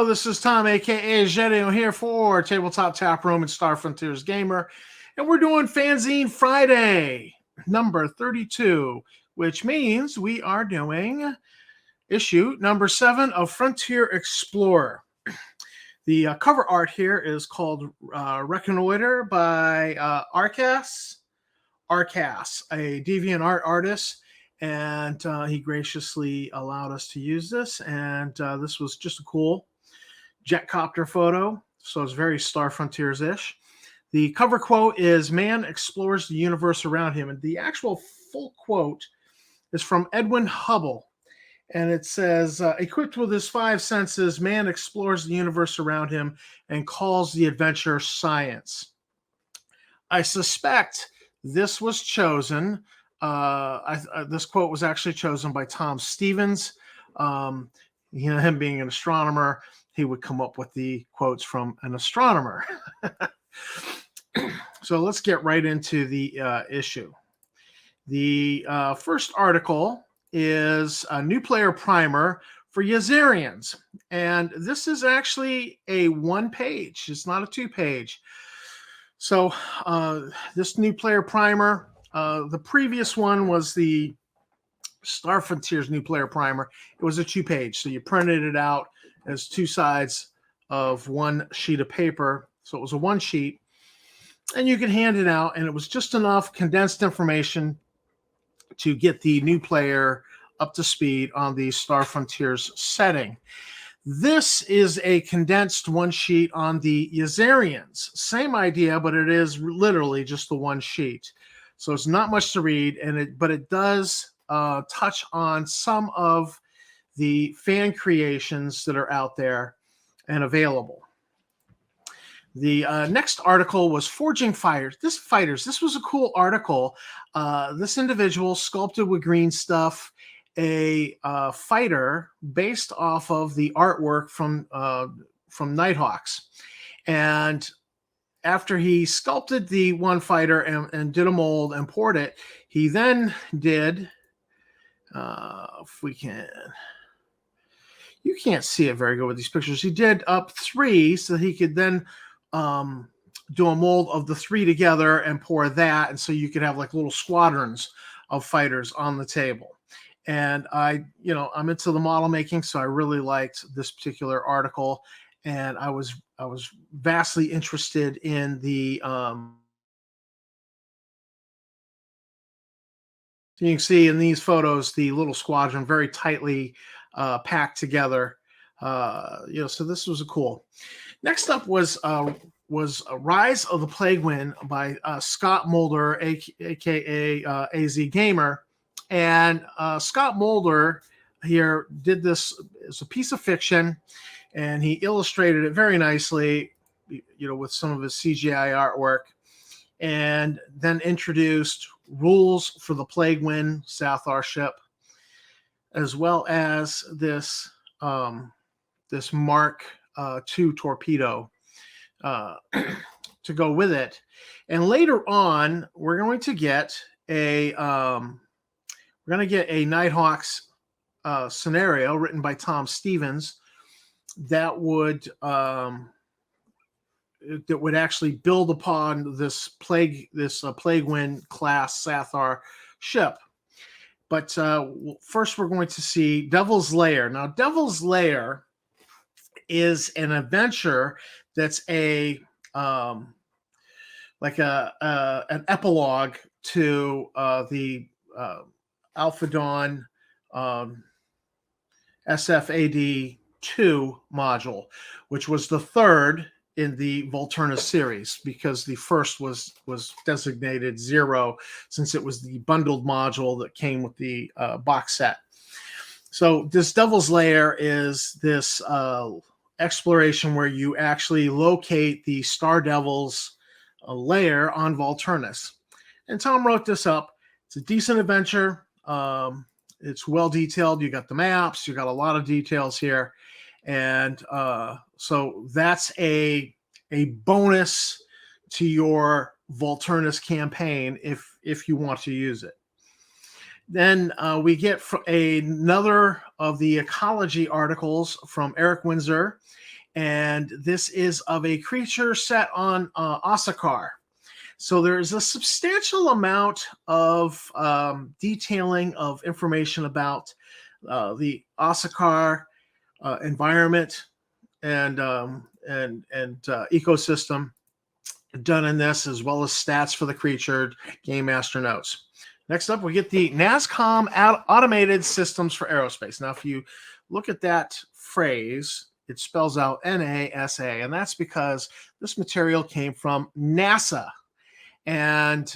Hello, this is Tom, aka Jeddio, here for Tabletop Tap Room and Star Frontiers Gamer, and we're doing Fanzine Friday, number 32, which means we are doing issue number 7 of Frontier Explorer. The cover art here is called Reconnoiter by Arcas, a DeviantArt artist, and he graciously allowed us to use this, and this was just a cool jetcopter photo, so it's very Star Frontiers-ish. The cover quote is, "Man explores the universe around him," and the actual full quote is from Edwin Hubble, and it says, "Equipped with his 5 senses, man explores the universe around him and calls the adventure science." I suspect this was chosen. This quote was actually chosen by Tom Stevens. Him being an astronomer, he would come up with the quotes from an astronomer. So let's get right into the issue. The first article is a new player primer for Yazarians. And this is actually a 1-page. It's not a 2-page. So this new player primer, the previous one was the Star Frontiers new player primer. It was a 2-page. So you printed it out as 2 sides of 1 sheet of paper. So it was a 1 sheet. And you could hand it out, and it was just enough condensed information to get the new player up to speed on the Star Frontiers setting. This is a condensed 1 sheet on the Yazarians. Same idea, but it is literally just the 1 sheet. So it's not much to read, but it does touch on some of the fan creations that are out there and available. The next article was Forging Fighters. This was a cool article. This individual sculpted with green stuff a fighter based off of the artwork from Nighthawks. And after he sculpted the one fighter and did a mold and poured it, he then did, if we can, you can't see it very good with these pictures. He did up 3 so he could then do a mold of the 3 together and pour that. And so you could have like little squadrons of fighters on the table. And I'm into the model making, so I really liked this particular article. And I was vastly interested in the so you can see in these photos the little squadron very tightly packed together. So this was cool. Next up was Rise of the Plague Wind by Scott Mulder, aka AZ Gamer. And Scott Mulder here did this as a piece of fiction, and he illustrated it very nicely, with some of his CGI artwork, and then introduced rules for the Plague Wind Southar ship, as well as this Mark II torpedo to go with it. And later on, we're going to get a Nighthawks scenario written by Tom Stevens that would actually build upon this Plague Wind class Sathar ship. But first, we're going to see Devil's Lair. Now, Devil's Lair is an adventure that's an epilogue to the Alpha Dawn SFAD 2 module, which was the 3rd in the Volturna series, because the first was designated 0 since it was the bundled module that came with the box set. So this Devil's Lair is this exploration where you actually locate the Star Devil's lair on Volturnus. And Tom wrote this up. It's a decent adventure. It's well detailed. You got the maps. You got a lot of details here. And so that's a bonus to your Volturnus campaign if you want to use it. Then we get another of the ecology articles from Eric Windsor, and this is of a creature set on Osar. So there's a substantial amount of detailing of information about the Osar environment and ecosystem done in this, as well as stats for the creature, Game Master notes. Next up, we get the NASCOM Automated Systems for Aerospace. Now, if you look at that phrase, it spells out NASA, and that's because this material came from NASA. And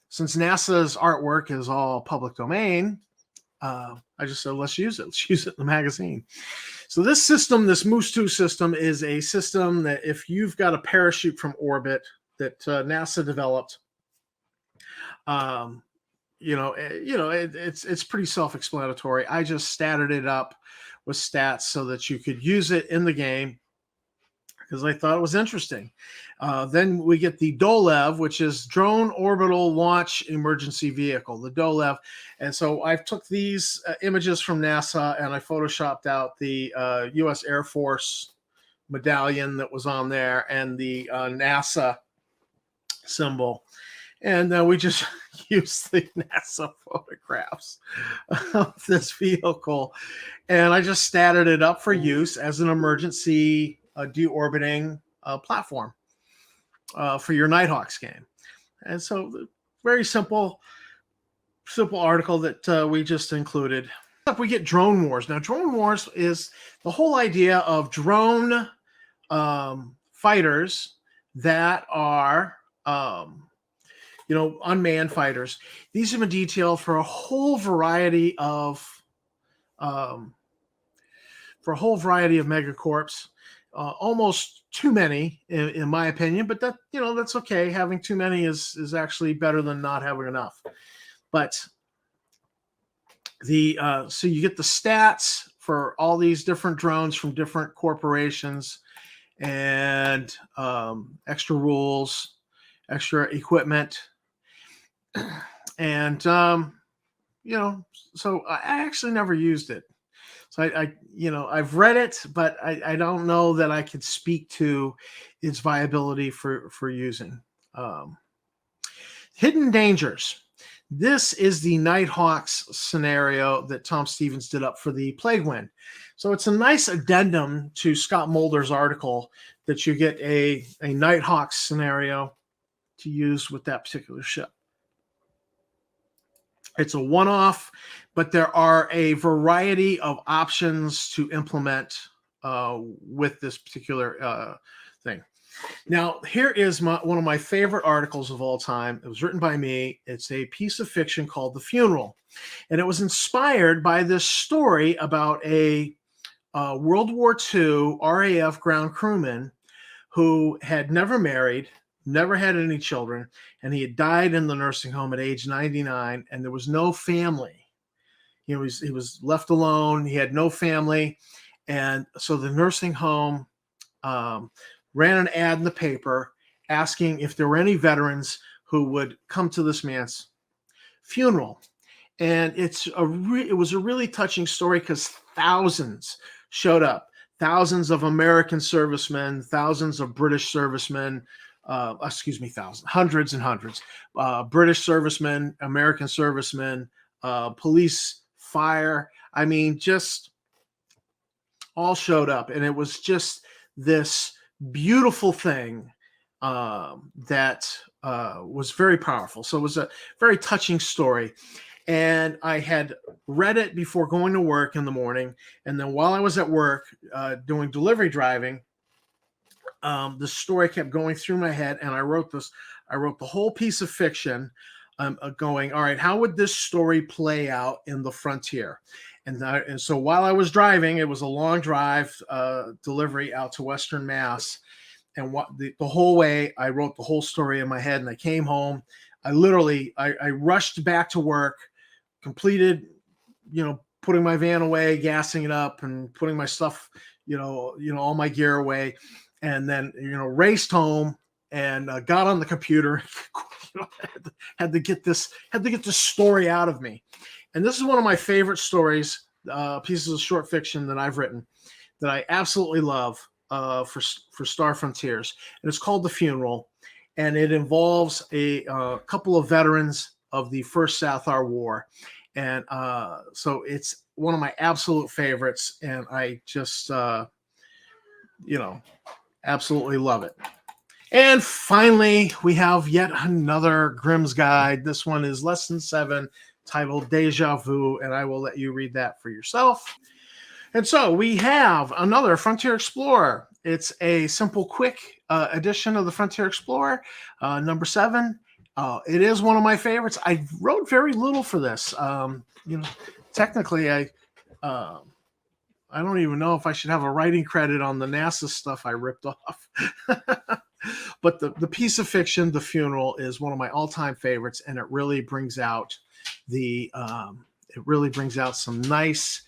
since NASA's artwork is all public domain, I just said, let's use it. Let's use it in the magazine. So this system, this Moose 2 system, is a system that if you've got a parachute from orbit that NASA developed, it's pretty self-explanatory. I just statted it up with stats so that you could use it in the game because I thought it was interesting. Then we get the DOLEV, which is Drone Orbital Launch Emergency Vehicle, the DOLEV. And so I took these images from NASA and I photoshopped out the U.S. Air Force medallion that was on there and the NASA symbol. And then we just used the NASA photographs of this vehicle. And I just statted it up for use as an emergency deorbiting platform for your Nighthawks game. And so very simple article that we just included. We get Drone Wars. Now, Drone Wars is the whole idea of drone fighters that are unmanned fighters. These have been detailed for a whole variety of megacorps. Almost too many, in my opinion, but that's okay. Having too many is actually better than not having enough. But so you get the stats for all these different drones from different corporations, and extra rules, extra equipment. And so I actually never used it. So I've read it, but I don't know that I could speak to its viability for using. Hidden Dangers. This is the Nighthawks scenario that Tom Stevens did up for the Plague Wind. So it's a nice addendum to Scott Mulder's article that you get a Nighthawks scenario to use with that particular ship. It's a one-off, but there are a variety of options to implement with this particular thing. Now, here is one of my favorite articles of all time. It was written by me. It's a piece of fiction called The Funeral, and it was inspired by this story about a World War II RAF ground crewman who had never married, never had any children, and he had died in the nursing home at age 99, and there was no family. He was left alone. He had no family, and so the nursing home ran an ad in the paper asking if there were any veterans who would come to this man's funeral. And it was a really touching story because thousands showed up. Thousands of American servicemen, thousands of British servicemen, thousands, hundreds and hundreds. British servicemen, American servicemen, police, fire. I mean, just all showed up. And it was just this beautiful thing that was very powerful. So it was a very touching story. And I had read it before going to work in the morning. And then while I was at work doing delivery driving, the story kept going through my head, and I wrote the whole piece of fiction going, all right, how would this story play out in the frontier? And so while I was driving, it was a long drive delivery out to Western Mass. And the whole way I wrote the whole story in my head, and I came home. I rushed back to work, completed, putting my van away, gassing it up, and putting my stuff, all my gear away. And then, raced home and got on the computer, had to get this story out of me. And this is one of my favorite stories, pieces of short fiction that I've written that I absolutely love. for Star Frontiers, and it's called The Funeral, and it involves a couple of veterans of the First Southar War, and so it's one of my absolute favorites, and I just absolutely love it. And finally, we have yet another Grimm's Guide. This one is Lesson 7, titled Deja Vu, and I will let you read that for yourself. And so we have another Frontier Explorer. It's a simple, quick edition of the Frontier Explorer, number 7. It is one of my favorites. I wrote very little for this. Technically, I don't even know if I should have a writing credit on the NASA stuff I ripped off. But the piece of fiction, The Funeral, is one of my all-time favorites, and it really brings out some nice.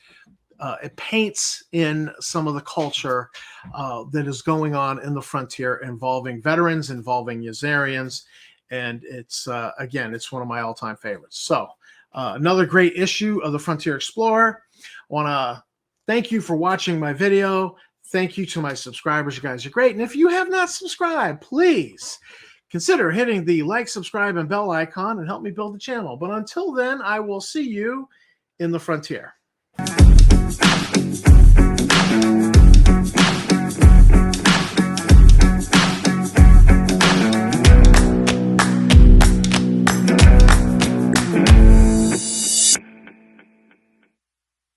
It paints in some of the culture that is going on in the frontier, involving veterans, involving Yazarians, and it's one of my all-time favorites. So another great issue of the Frontier Explorer. I want to thank you for watching my video. Thank you to my subscribers. You guys are great. And if you have not subscribed, please consider hitting the like, subscribe, and bell icon and help me build the channel. But until then, I will see you in the frontier.